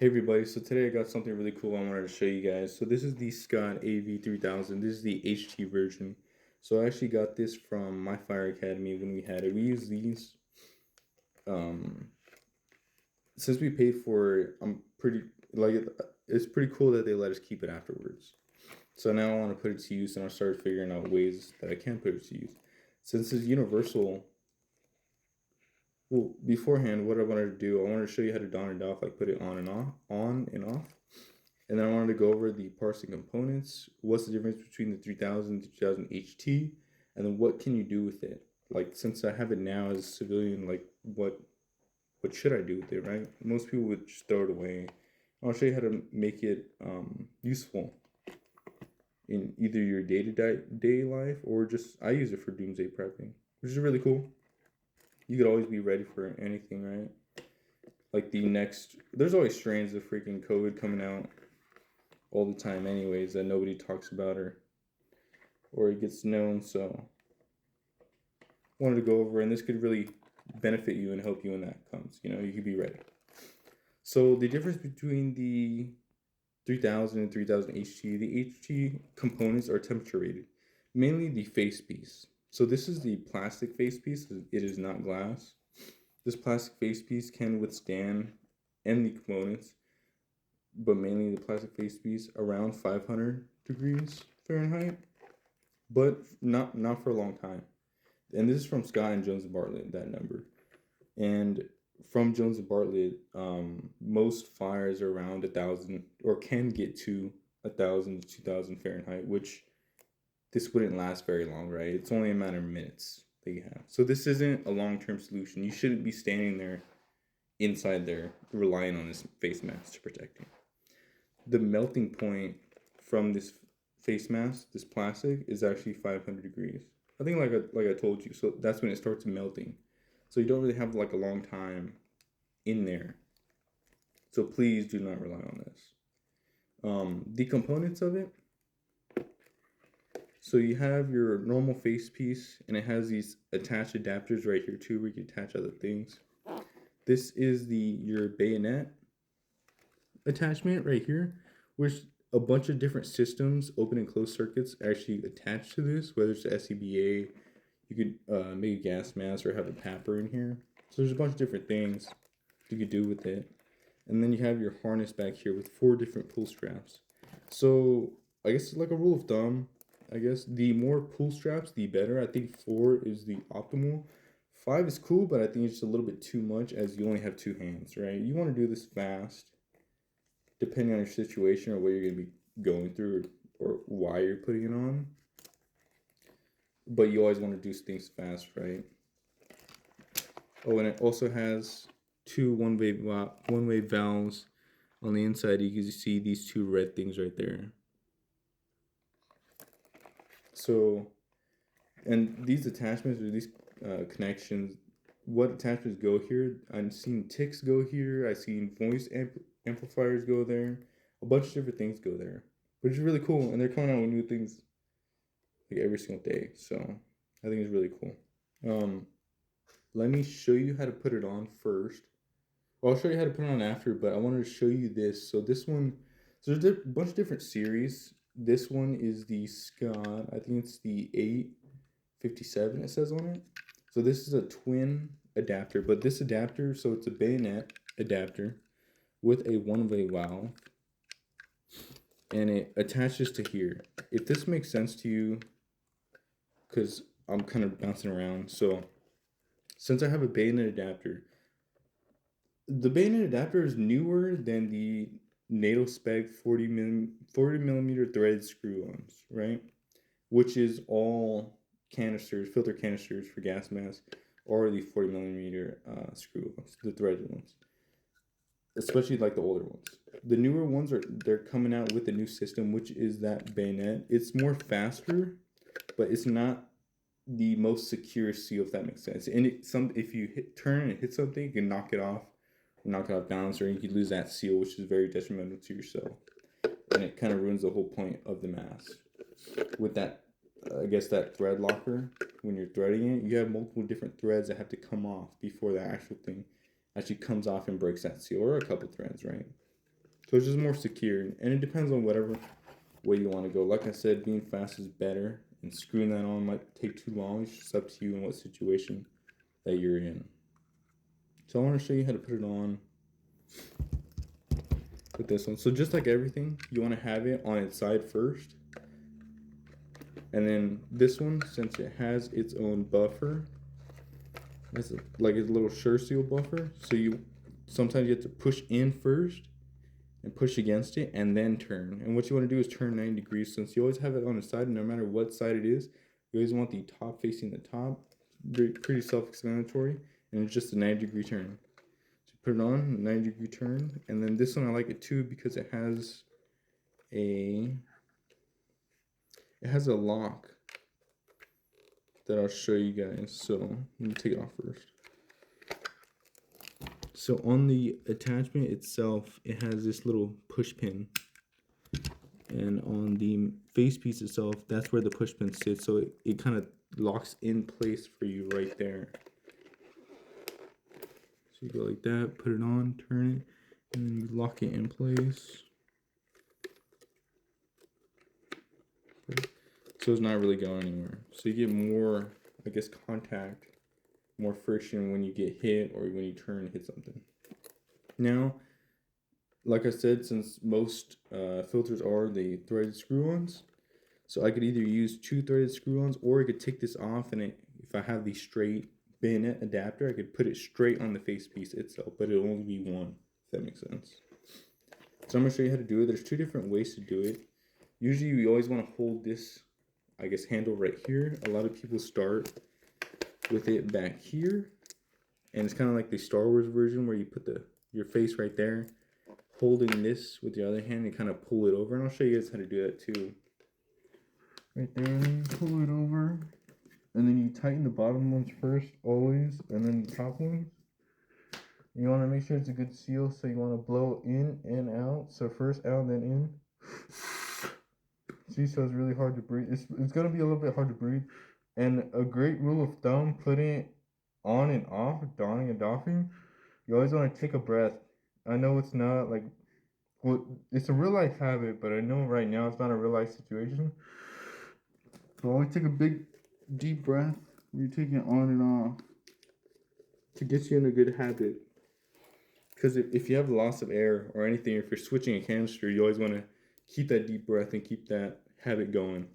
Hey everybody, so today I got something really cool I wanted to show you guys. So this is the Scott AV3000. This is the HT version. So I actually got this from my Fire Academy when we had it. We use these um since we paid for it. I'm pretty like it's pretty cool that they let us keep it afterwards. So now I want to put it to use and I started figuring out ways that I can put it to use. Since it's universal, well, beforehand, what I wanted to do, I wanted to show you how to don and off, like put it on and off. And then I wanted to go over the parts and components. What's the difference between the 3000 and 3000 HT? And then what can you do with it? Like, since I have it now as a civilian, like, what should I do with it, right? Most people would just throw it away. I'll show you how to make it useful in either your day-to-day life or just, I use it for doomsday prepping, which is really cool. You could always be ready for anything, right? Like there's always strains of freaking COVID coming out all the time anyways that nobody talks about or it gets known. So wanted to go over, and this could really benefit you and help you when that comes. You could be ready. So the difference between the 3000 and 3000 HT, the HT components are temperature rated, mainly the face piece. So this is the plastic face piece. It is not glass. This plastic face piece can withstand, and the components, but mainly the plastic face piece, around 500 degrees Fahrenheit, but not for a long time. And this is from Scott and Jones and Bartlett, that number. And from Jones and Bartlett, most fires are around 1,000 or can get to 1,000 to 2,000 Fahrenheit, which this wouldn't last very long, right? It's only a matter of minutes that you have. So this isn't a long-term solution. You shouldn't be standing there inside there relying on this face mask to protect you. The melting point from this face mask, this plastic, is actually 500 degrees. I think like I told you, so that's when it starts melting. So you don't really have like a long time in there. So please do not rely on this. The components of it. So you have your normal face piece, and it has these attached adapters right here too, where you can attach other things. This is your bayonet attachment right here, which a bunch of different systems, open and closed circuits, actually attached to this, whether it's the SCBA, you could make a gas mask or have a papper in here. So there's a bunch of different things you could do with it. And then you have your harness back here with 4 different pull straps. So I guess like a rule of thumb, I guess the more pull straps, the better. I think 4 is the optimal. 5 is cool, but I think it's just a little bit too much as you only have 2 hands, right? You want to do this fast, depending on your situation or what you're going to be going through or why you're putting it on. But you always want to do things fast, right? Oh, and it also has 2 one-way valves on the inside. You can see these 2 red things right there. So, and these attachments or these connections, what attachments go here? I've seen ticks go here. I've seen voice amplifiers go there. A bunch of different things go there, which is really cool. And they're coming out with new things like every single day. So I think it's really cool. Let me show you how to put it on first. Well, I'll show you how to put it on after, but I wanted to show you this. So this one, so there's a bunch of different series. This one is the Scott, I think it's the 857 it says on it. So this is a twin adapter, but this adapter, so it's a bayonet adapter with a one-way valve, and it attaches to here. If this makes sense to you, because I'm kind of bouncing around, so since I have a bayonet adapter, the bayonet adapter is newer than the NATO spec 40 millimeter threaded screw-ons, right? Which is all canisters, filter canisters for gas masks, or the 40 millimeter screw-ons, the threaded ones. Especially like the older ones. The newer ones they're coming out with a new system, which is that bayonet. It's more faster, but it's not the most secure seal, if that makes sense. And if you turn and hit something, you can knock it off balance, or you could lose that seal, which is very detrimental to yourself. And it kind of ruins the whole point of the mask. With that, I guess that thread locker, when you're threading it, you have multiple different threads that have to come off before the actual thing actually comes off and breaks that seal, or a couple threads, right? So it's just more secure, and it depends on whatever way you want to go. Like I said, being fast is better, and screwing that on might take too long. It's just up to you and what situation that you're in. So I want to show you how to put it on with this one. So just like everything, you want to have it on its side first. And then this one, since it has its own buffer, it's like a little sure seal buffer. So sometimes you have to push in first and push against it and then turn. And what you want to do is turn 90 degrees. Since you always have it on the side, no matter what side it is, you always want the top facing the top. Pretty self-explanatory. And it's just a 90-degree turn. So put it on, 90-degree turn. And then this one I like it too because it has a lock that I'll show you guys. So let me take it off first. So on the attachment itself, it has this little push pin. And on the facepiece itself, that's where the push pin sits. So it kind of locks in place for you right there. So you go like that, put it on, turn it, and then you lock it in place. So it's not really going anywhere. So you get more, I guess, contact, more friction when you get hit or when you turn and hit something. Now, like I said, since most filters are the threaded screw-ons, so I could either use 2 threaded screw-ons, or I could take this off, and if I have the straight bayonet adapter, I could put it straight on the facepiece itself, but it'll only be one, if that makes sense. So I'm going to show you how to do it. There's 2 different ways to do it. Usually you always want to hold this, I guess, handle right here. A lot of people start with it back here, and it's kind of like the Star Wars version where you put your face right there, holding this with your other hand and kind of pull it over. And I'll show you guys how to do that too. Right there, and then you pull it over, and then you tighten the bottom ones first, always, and then the top ones. You want to make sure it's a good seal, so you want to blow in and out. So first out, then in. See, so it's really hard to breathe. It's going to be a little bit hard to breathe. And a great rule of thumb, putting it on and off, donning and doffing, you always want to take a breath. I know it's not like, well, it's a real life habit, but I know right now it's not a real life situation. So always take a big, deep breath when you're taking it on and off to get you in a good habit. Because if you have loss of air or anything, if you're switching a canister, you always want to keep that deep breath and keep that habit going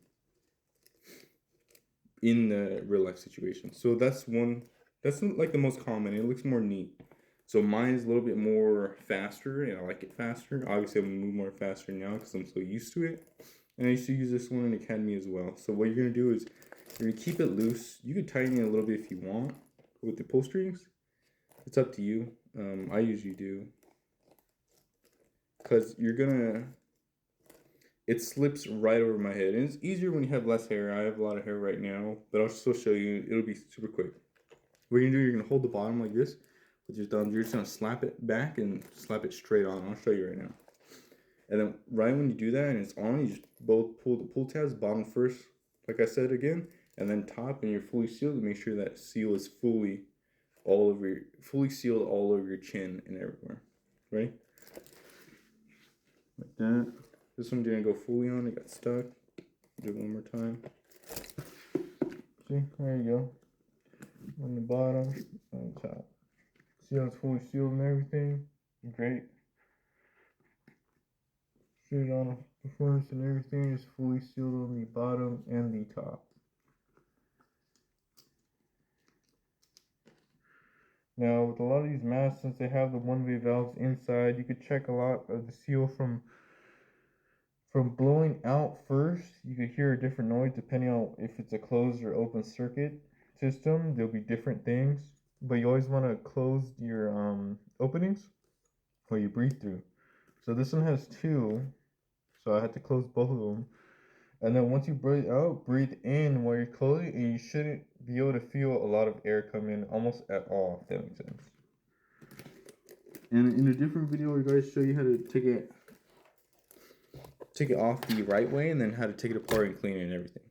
in the real life situation. So that's like the most common. It looks more neat. So mine is a little bit more faster, and I like it faster. Obviously, I'm going to move more faster now because I'm so used to it. And I used to use this one in Academy as well. So what you're going to do is you're going to keep it loose. You can tighten it a little bit if you want with the pull strings. It's up to you. I usually do. Because it slips right over my head. And it's easier when you have less hair. I have a lot of hair right now, but I'll still show you. It'll be super quick. What you're going to do, you're going to hold the bottom like this with your thumbs. You're just going to slap it back and slap it straight on. I'll show you right now. And then right when you do that and it's on, you just both pull the pull tabs, bottom first, like I said again, and then top, and you're fully sealed to make sure that seal is fully sealed all over your chin and everywhere. Ready? Like that. This one didn't go fully on, it got stuck. Do it one more time. See, there you go. On the bottom, on the top. See how it's fully sealed and everything? Great. Straight on the performance and everything is fully sealed on the bottom and the top. Now with a lot of these masks, since they have the one-way valves inside, you could check a lot of the seal from blowing out first. You could hear a different noise depending on if it's a closed or open circuit system. There'll be different things, but you always want to close your openings where you breathe through. So this one has 2, so I had to close both of them. And then once you breathe out, breathe in while you're closing, and you shouldn't be able to feel a lot of air come in almost at all, if that makes sense. And in a different video, we're going to show you how to take it off the right way, and then how to take it apart and clean it and everything.